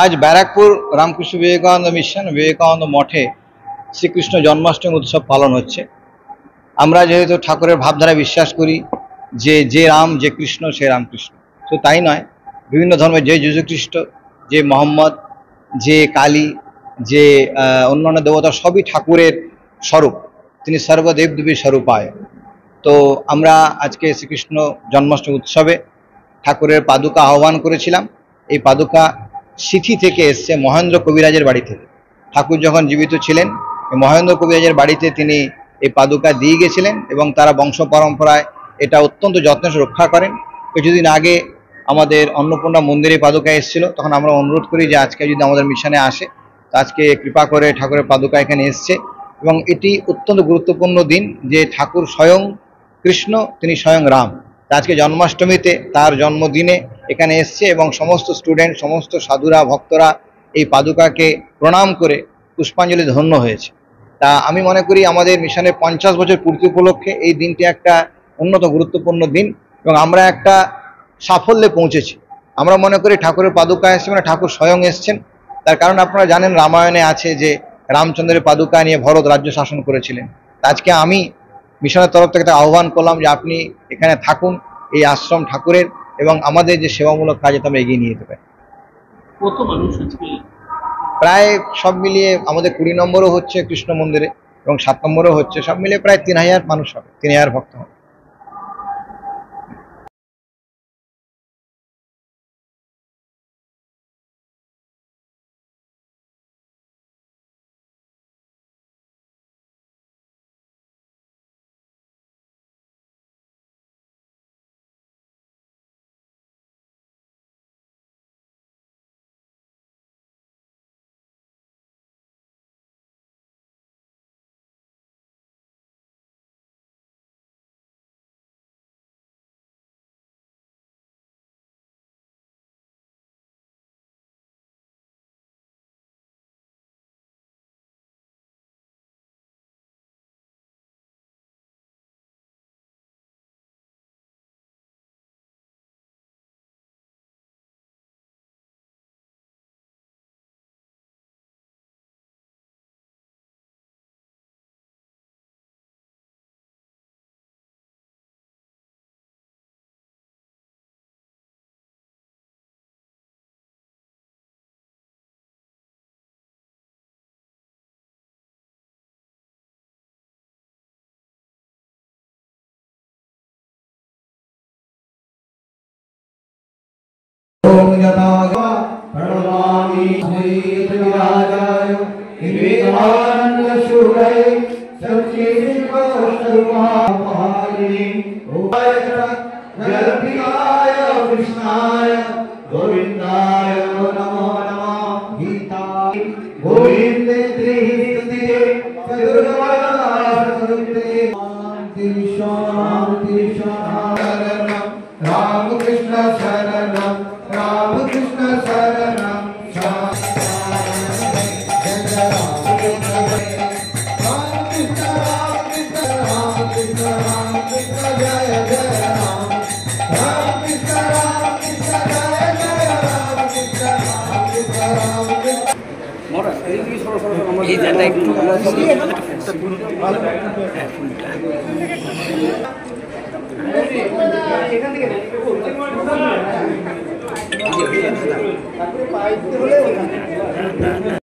आज बैराकपुर रामकृष्ण विवेकानंद मिशन विवेकानंद मठे श्रीकृष्ण जन्माष्टमी उत्सव पालन होच्छे। আমরা যেহেতু ঠাকুরের ভাবধারা বিশ্বাস করি যে রাম যে কৃষ্ণ সে রামকৃষ্ণ, তো তাই নয়, বিভিন্ন ধর্মের যে যীশু খ্রিস্ট, যে মোহাম্মদ, যে কালী, যে অন্যান্য দেবতা সবই ঠাকুরের স্বরূপ। তিনি সর্বদেব দেবী স্বরূপায়। তো আমরা আজকে শ্রীকৃষ্ণ জন্মাষ্টমী উৎসবে ঠাকুরের পাদুকা আহ্বান করেছিলাম। এই পাদুকা সিথি থেকে এসছে, মহেন্দ্র কবিরাজের বাড়ি থেকে। ঠাকুর যখন জীবিত ছিলেন মহেন্দ্র কবিরাজের বাড়িতে তিনি এই পাদুকা দিয়ে গেছিলেন এবং তারা বংশ পরম্পরায় এটা অত্যন্ত যত্নের রক্ষা করেন। কিছুদিন আগে আমাদের অন্নপূর্ণা মন্দিরে পাদুকা এসেছিল, তখন আমরা অনুরোধ করি যে আজকে যদি আমাদের মিশনে আসে, তো আজকে কৃপা করে ঠাকুরের পাদুকা এখানে এসছে। এবং এটি অত্যন্ত গুরুত্বপূর্ণ দিন যে ঠাকুর স্বয়ং কৃষ্ণ, তিনি স্বয়ং রাম। আজকে জন্মাষ্টমীতে তার জন্মদিনে এখানে এসছে এবং সমস্ত স্টুডেন্ট, সমস্ত সাধুরা, ভক্তরা এই পাদুকাকে প্রণাম করে পুষ্পাঞ্জলি ধন্য হয়েছে। তা আমি মনে করি আমাদের মিশনের 50 বছর পূর্তি উপলক্ষে এই দিনটি একটা উন্নত গুরুত্বপূর্ণ দিন এবং আমরা একটা সাফল্যে পৌঁছেছি। আমরা মনে করি ঠাকুরের পাদুকা এসছে মানে ঠাকুর স্বয়ং এসছেন। তার কারণ আপনারা জানেন, রামায়ণে আছে যে রামচন্দ্রের পাদুকা নিয়ে ভরত রাজ্য শাসন করেছিলেন। আজকে আমি মিশনের তরফ থেকে আহ্বান করলাম যে আপনি এখানে থাকুন, এই আশ্রম ঠাকুরের, এবং আমাদের যে সেবামূলক কাজে আমরা এগিয়ে নিয়ে যেতে পারি। কত মানুষ আজকে? প্রায় সব মিলিয়ে আমাদের 20 নম্বরও হচ্ছে কৃষ্ণ মন্দিরে এবং 7 নম্বরও হচ্ছে, সব মিলিয়ে প্রায় 3000 মানুষ হবে, 3000 ভক্ত হবে। प्रणमामि श्रीराजाय विवेकानंद शूरय सच्चिदानन्दरूपाय जगद्धिकाय कृष्णाय गोविन्दाय नमो नमः। गीता गोविन्दे त्रिस्तुते चतुर्वर्णाय सदुक्ते शान्ति शरणं रामकृष्ण शरणं रामकृष्ण शरणं जय जय राम कृष्ण जय जय रामकृष्ण रामकृष्ण